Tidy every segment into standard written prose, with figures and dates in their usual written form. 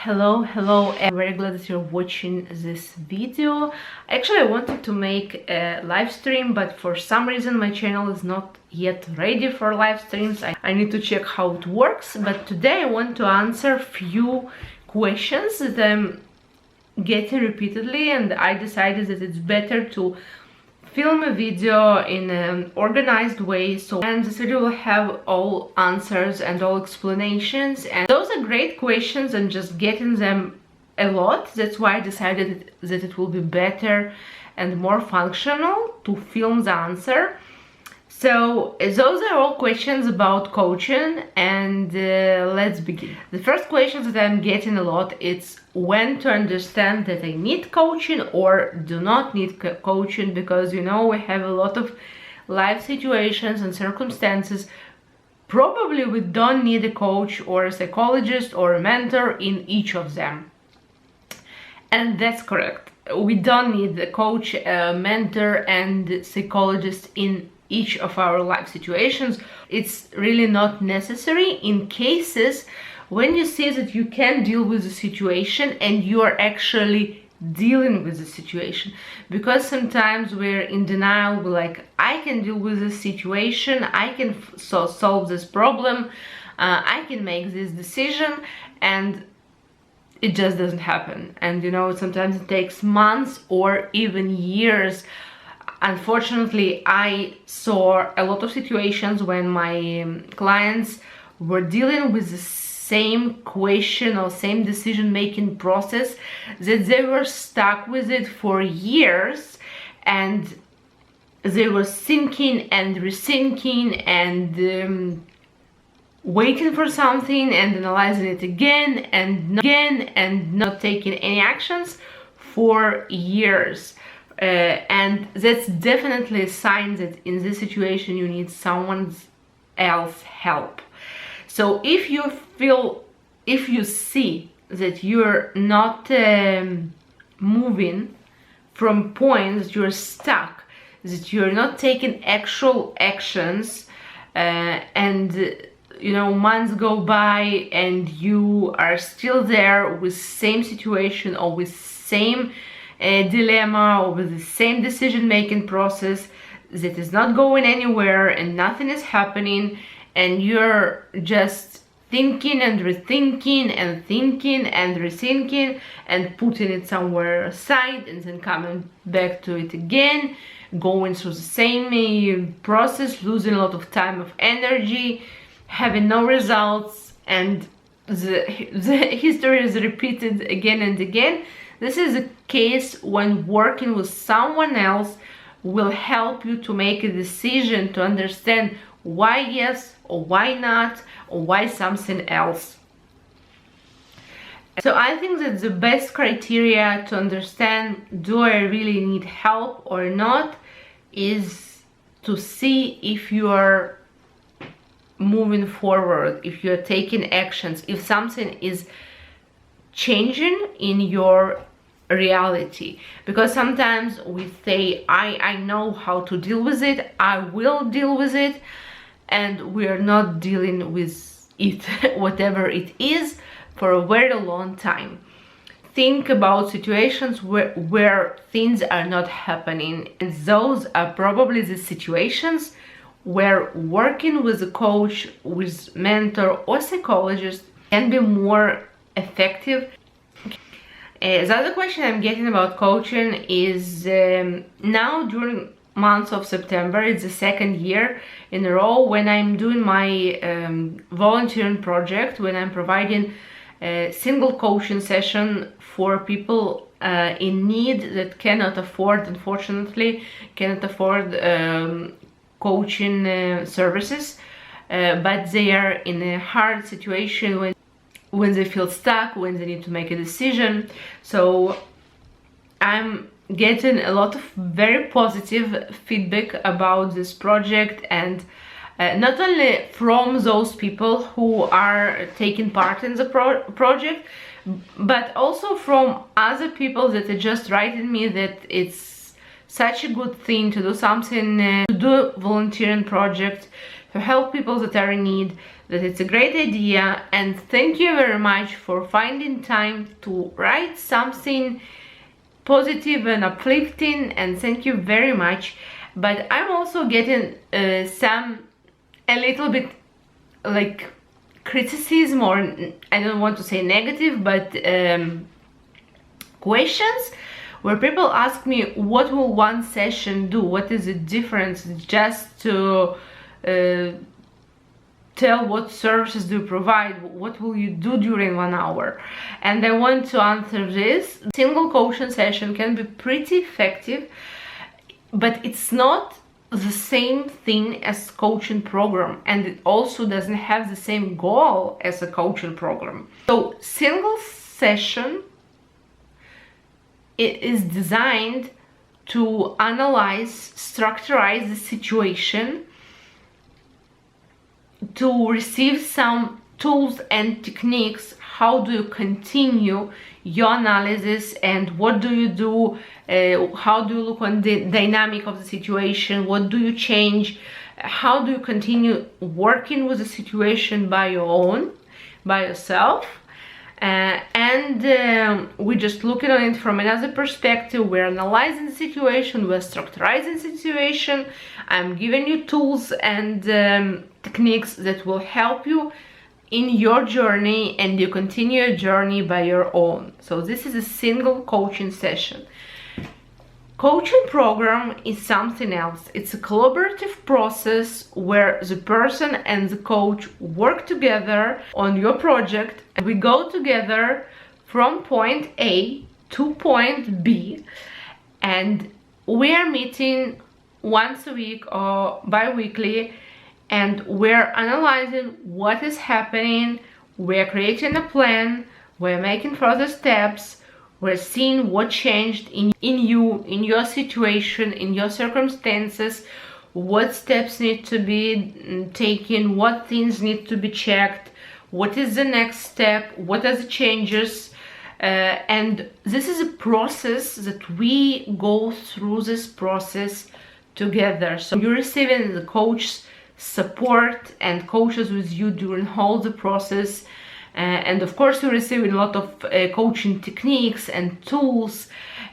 Hello, I'm very glad that you're watching this video. Actually, I wanted to make a live stream, but for some reason my channel is not yet ready for live streams. I need to check how it works, but today I want to answer few questions that I'm getting repeatedly, and I decided that it's better to film a video in an organized way, and this video will have all answers and all explanations, and those are great questions and just getting them a lot. That's why I decided that it will be better and more functional to film the answer. So those are all questions about coaching, and let's begin. The first question that I'm getting a lot is when to understand that I need coaching or do not need coaching, because you know we have a lot of life situations and circumstances. Probably we don't need a coach or a psychologist or a mentor in each of them, and that's correct. We don't need a coach, a mentor and psychologist in each of our life situations. It's really not necessary in cases when you see that you can deal with the situation and you are actually dealing with the situation. Because sometimes we're in denial, we're like, I can deal with this situation, I can solve this problem, I can make this decision, and it just doesn't happen. And you know, sometimes it takes months or even years. Unfortunately, I saw a lot of situations when my clients were dealing with the same question or same decision-making process, that they were stuck with it for years, and they were thinking and rethinking and waiting for something and analyzing it again and not taking any actions for years. And that's definitely a sign that in this situation you need someone else's help. So if you see that you're not moving from points, you're stuck, that you're not taking actual actions, and you know, months go by and you are still there with same situation or with same dilemma or with the same decision-making process that is not going anywhere and nothing is happening, and you're just thinking and rethinking and thinking and rethinking and putting it somewhere aside and then coming back to it again, going through the same process, losing a lot of time of energy, having no results, and the history is repeated again and again. This is a case when working with someone else will help you to make a decision, to understand why yes or why not, or why something else. So I think that the best criteria to understand do I really need help or not is to see if you are moving forward, if you're taking actions, if something is changing in your reality. Because sometimes we say, I know how to deal with it, I will deal with it, and we're not dealing with it, whatever it is, for a very long time. Think about situations where things are not happening, and those are probably the situations where working with a coach, with mentor or psychologist can be more effective. The other question I'm getting about coaching is now during month of September, it's the second year in a row when I'm doing my volunteering project, when I'm providing a single coaching session for people in need that cannot afford, unfortunately, cannot afford coaching services, but they are in a hard situation when they feel stuck, when they need to make a decision. So I'm getting a lot of very positive feedback about this project, and not only from those people who are taking part in the project, but also from other people that are just writing me that it's such a good thing to do something, to do a volunteering project, to help people that are in need, that it's a great idea, and thank you very much for finding time to write something positive and uplifting, and thank you very much. But I'm also getting a little bit like criticism, or I don't want to say negative, but questions where people ask me, what will one session do? What is the difference? Just to tell what services do you provide, what will you do during 1 hour? And I want to answer this. Single coaching session can be pretty effective, but it's not the same thing as coaching program, and it also doesn't have the same goal as a coaching program. So single session, it is designed to analyze, structurize the situation, to receive some tools and techniques. How do you continue your analysis, and what do you do? How do you look on the dynamic of the situation? What do you change? How do you continue working with the situation by yourself? We just look at it from another perspective. We're analyzing the situation, we're structurizing the situation. I'm giving you tools and techniques that will help you in your journey, and you continue your journey by your own. So this is a single coaching session. Coaching program is something else. It's a collaborative process where the person and the coach work together on your project, and we go together from point A to point B, and we are meeting once a week or bi-weekly, and we're analyzing what is happening, we're creating a plan, we're making further steps, we're seeing what changed in you, in your situation, in your circumstances, what steps need to be taken, what things need to be checked, what is the next step, what are the changes. And this is a process that we go through this process together. So you're receiving the coach's support and coaches with you during all the process, and of course you're receiving a lot of coaching techniques and tools,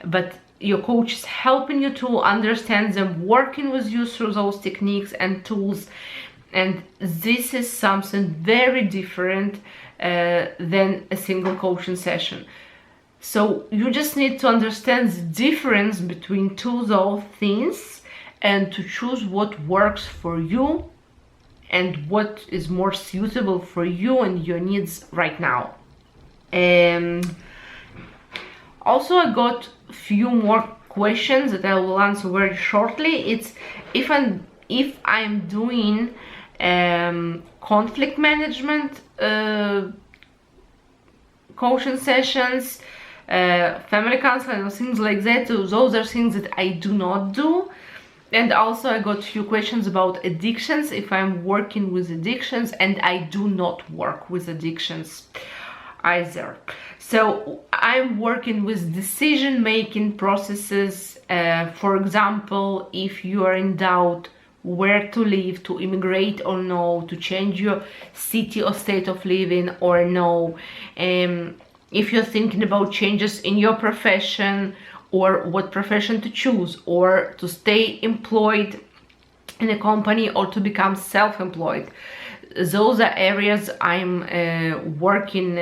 but your coach is helping you to understand them, working with you through those techniques and tools. And this is something very different than a single coaching session. So you just need to understand the difference between those things and to choose what works for you and what is more suitable for you and your needs right now. Also, I got a few more questions that I will answer very shortly. It's if I'm doing conflict management coaching sessions, family counseling, or things like that. So those are things that I do not do. And also I got a few questions about addictions, if I'm working with addictions, and I do not work with addictions either. So I'm working with decision-making processes. For example, if you are in doubt where to live, to immigrate or no, to change your city or state of living or no, if you're thinking about changes in your profession, or what profession to choose, or to stay employed in a company or to become self-employed. Those are areas I'm working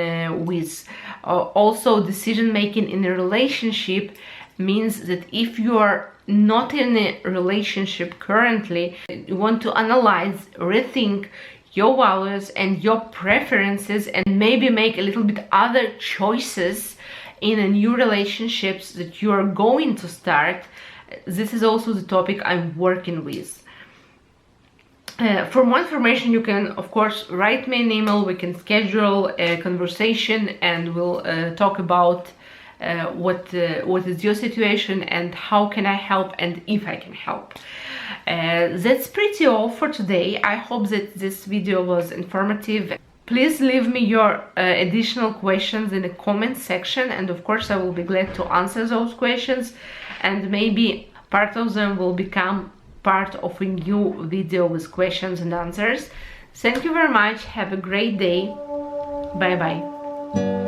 with. Also, decision-making in a relationship means that if you are not in a relationship currently, you want to analyze, rethink your values and your preferences, and maybe make a little bit other choices in a new relationships that you are going to start. This is also the topic I'm working with. For more information, you can of course write me an email. We can schedule a conversation and we'll talk about what is your situation and how can I help and if I can help. That's pretty all for today. I hope that this video was informative. Please leave me your additional questions in the comment section, and of course I will be glad to answer those questions, and maybe part of them will become part of a new video with questions and answers. Thank you very much. Have a great day. Bye bye.